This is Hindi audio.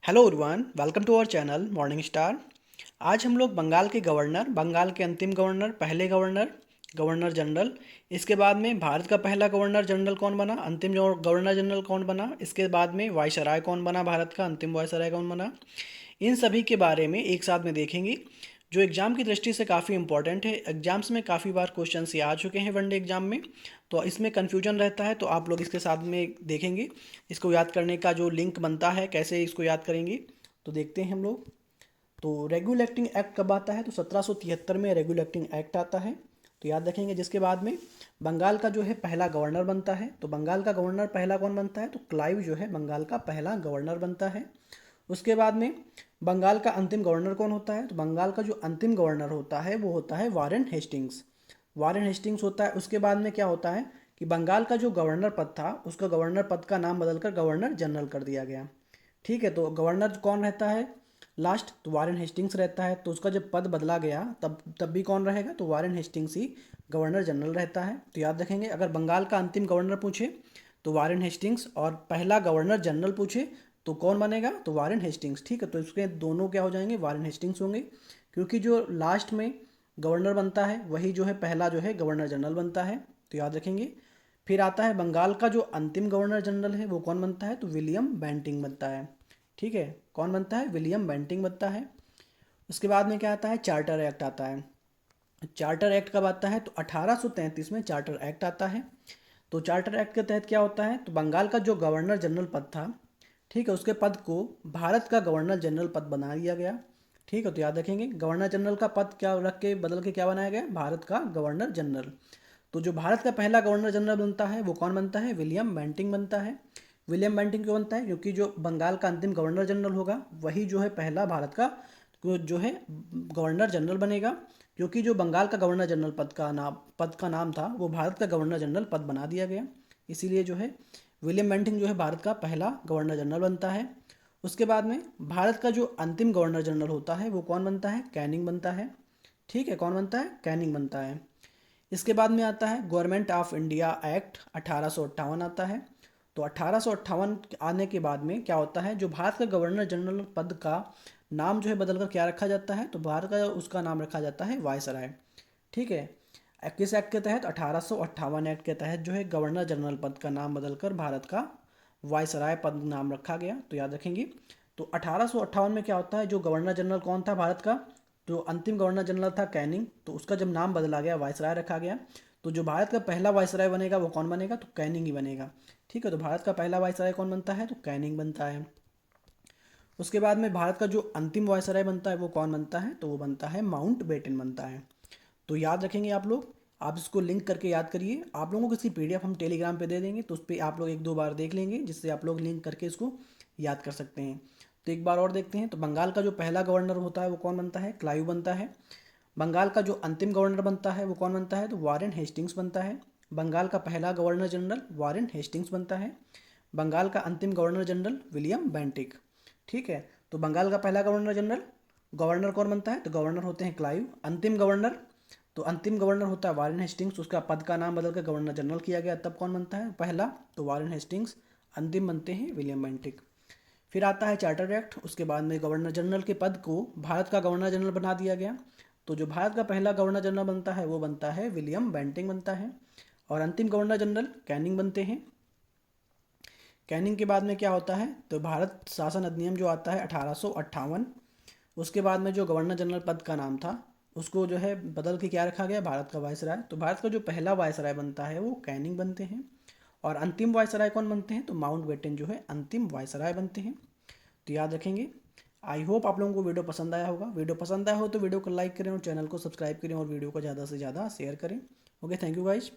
Hello everyone, welcome to our channel morning star. आज हम लोग बंगाल के गवर्नर, बंगाल के अंतिम गवर्नर, पहले गवर्नर, गवर्नर जनरल, इसके बाद में भारत का पहला गवर्नर जनरल कौन बना, अंतिम गवर्नर जनरल कौन बना, इसके बाद में वायसराय कौन बना, भारत का अंतिम वायसराय कौन बना, इन सभी के बारे में एक साथ में देखेंगे। जो एग्ज़ाम की दृष्टि से काफ़ी इंपॉर्टेंट है। एग्जाम्स में काफ़ी बार क्वेश्चंस ये आ चुके हैं वनडे एग्जाम में, तो इसमें कन्फ्यूजन रहता है, तो आप लोग इसके साथ में देखेंगे। इसको याद करने का जो लिंक बनता है, कैसे इसको याद करेंगे, तो देखते हैं हम लोग। तो रेगुलेटिंग एक्ट कब आता है, तो 1773 में रेगुलेटिंग एक्ट आता है, तो याद रखेंगे। जिसके बाद में बंगाल का जो है पहला गवर्नर बनता है, तो बंगाल का गवर्नर पहला कौन बनता है, तो क्लाइव जो है बंगाल का पहला गवर्नर बनता है। उसके बाद में बंगाल का अंतिम गवर्नर कौन होता है, तो बंगाल का जो अंतिम गवर्नर होता है वो होता है वारेन हेस्टिंग्स। वारेन हेस्टिंग्स होता है। उसके बाद में क्या होता है कि बंगाल का जो गवर्नर पद था उसका गवर्नर पद का नाम बदलकर गवर्नर जनरल कर दिया गया। ठीक है, तो गवर्नर कौन रहता है लास्ट, तो वारेन हेस्टिंग्स रहता है। तो उसका जब पद बदला गया तब तब भी कौन रहेगा, तो वारेन हेस्टिंग्स ही गवर्नर जनरल रहता है। तो याद रखेंगे, अगर बंगाल का अंतिम गवर्नर पूछे तो वारेन हेस्टिंग्स, और पहला गवर्नर जनरल पूछे तो कौन बनेगा, तो वारेन हेस्टिंग्स। ठीक है, तो इसके दोनों क्या हो जाएंगे, वारेन हेस्टिंग्स होंगे, क्योंकि जो लास्ट में गवर्नर बनता है वही जो है पहला जो है गवर्नर जनरल बनता है। तो याद रखेंगे। फिर आता है बंगाल का जो अंतिम गवर्नर जनरल है वो कौन बनता है, तो विलियम बेंटिंग बनता है। ठीक है, कौन बनता है, विलियम बेंटिंग बनता है। उसके बाद में क्या आता है, चार्टर एक्ट आता है। चार्टर एक्ट कब आता है, तो 1833 में चार्टर एक्ट आता है। तो चार्टर एक्ट के तहत क्या होता है, तो बंगाल का जो गवर्नर जनरल पद था, ठीक है, उसके पद को भारत का गवर्नर जनरल पद बना दिया गया। ठीक है, तो याद रखेंगे, गवर्नर जनरल का पद क्या रख के बदल के क्या बनाया गया, भारत का गवर्नर जनरल। तो जो भारत का पहला गवर्नर जनरल बनता है वो कौन बनता है, विलियम बेंटिंग बनता है। विलियम बेंटिंग क्यों बनता है, क्योंकि जो बंगाल का अंतिम गवर्नर जनरल होगा वही जो है पहला भारत का जो है गवर्नर जनरल बनेगा, क्योंकि जो बंगाल का गवर्नर जनरल पद का नाम था वो भारत का गवर्नर जनरल पद बना दिया गया। इसीलिए जो है विलियम बेंटिंग जो है भारत का पहला गवर्नर जनरल बनता है। उसके बाद में भारत का जो अंतिम गवर्नर जनरल होता है वो कौन बनता है, कैनिंग बनता है। ठीक है, कौन बनता है, कैनिंग बनता है। इसके बाद में आता है गवर्नमेंट ऑफ इंडिया एक्ट 1858 आता है। तो 1858 आने के बाद में क्या होता है, जो भारत का गवर्नर जनरल पद का नाम जो है बदलकर क्या रखा जाता है, तो भारत का उसका नाम रखा जाता है वायसराय। ठीक है, किस एक्ट के तहत, 1858 एक्ट के तहत जो है गवर्नर जनरल पद का नाम बदलकर भारत का वायसराय पद नाम रखा गया। तो याद रखेंगे। तो 1858 में क्या होता है, जो गवर्नर जनरल कौन था भारत का, जो अंतिम गवर्नर जनरल था कैनिंग, तो उसका जब नाम बदला गया वायसराय रखा गया। तो जो भारत का पहला वायसराय बनेगा वो कौन बनेगा, तो कैनिंग ही बनेगा। ठीक है, तो भारत का पहला वायसराय कौन बनता है, तो कैनिंग बनता है। उसके बाद में भारत का जो अंतिम वायसराय बनता है वो कौन बनता है, तो वो बनता है माउंट बेटन बनता है। तो याद रखेंगे आप लोग, आप इसको लिंक करके याद करिए। आप लोगों को इसकी पीडीएफ हम टेलीग्राम पे दे देंगे, तो उस पर आप लोग एक दो बार देख लेंगे, जिससे आप लोग लिंक करके इसको याद कर सकते हैं। तो एक बार और देखते हैं। तो बंगाल का जो पहला गवर्नर होता है वो कौन बनता है, क्लाइव बनता है। बंगाल का जो अंतिम गवर्नर बनता है वो कौन बनता है, तो वारेन हेस्टिंग्स बनता है। बंगाल का पहला गवर्नर जनरल वारेन हेस्टिंग्स बनता है। बंगाल का अंतिम गवर्नर जनरल विलियम बेंटिक। ठीक है, तो बंगाल का पहला गवर्नर जनरल, गवर्नर कौन बनता है, तो गवर्नर होते हैं क्लाइव। अंतिम गवर्नर, तो अंतिम गवर्नर होता है वारेन हेस्टिंग्स, उसका पद का नाम बदलकर गवर्नर जनरल किया गया, तब कौन बनता है पहला, तो वारेन हेस्टिंग्स। अंतिम बनते हैं विलियम बेंटिक। फिर आता है चार्टर एक्ट। उसके बाद में गवर्नर जनरल के पद को भारत का गवर्नर जनरल बना दिया गया। तो जो भारत का पहला गवर्नर जनरल बनता है वो बनता है विलियम बेंटिंग बनता है, और अंतिम गवर्नर जनरल कैनिंग बनते हैं। कैनिंग के बाद में क्या होता है, तो भारत शासन अधिनियम जो आता है 1858, उसके बाद में जो गवर्नर जनरल पद का नाम था उसको जो है बदल के क्या रखा गया, भारत का वायसराय। तो भारत का जो पहला वायसराय बनता है वो कैनिंग बनते हैं, और अंतिम वायसराय कौन बनते हैं, तो माउंट बेटन जो है अंतिम वायसराय बनते हैं। तो याद रखेंगे। आई होप आप लोगों को वीडियो पसंद आया होगा। वीडियो पसंद आया हो तो वीडियो को लाइक करें और चैनल को सब्सक्राइब करें और वीडियो को ज़्यादा से ज़्यादा शेयर करें। Okay, thank you guys.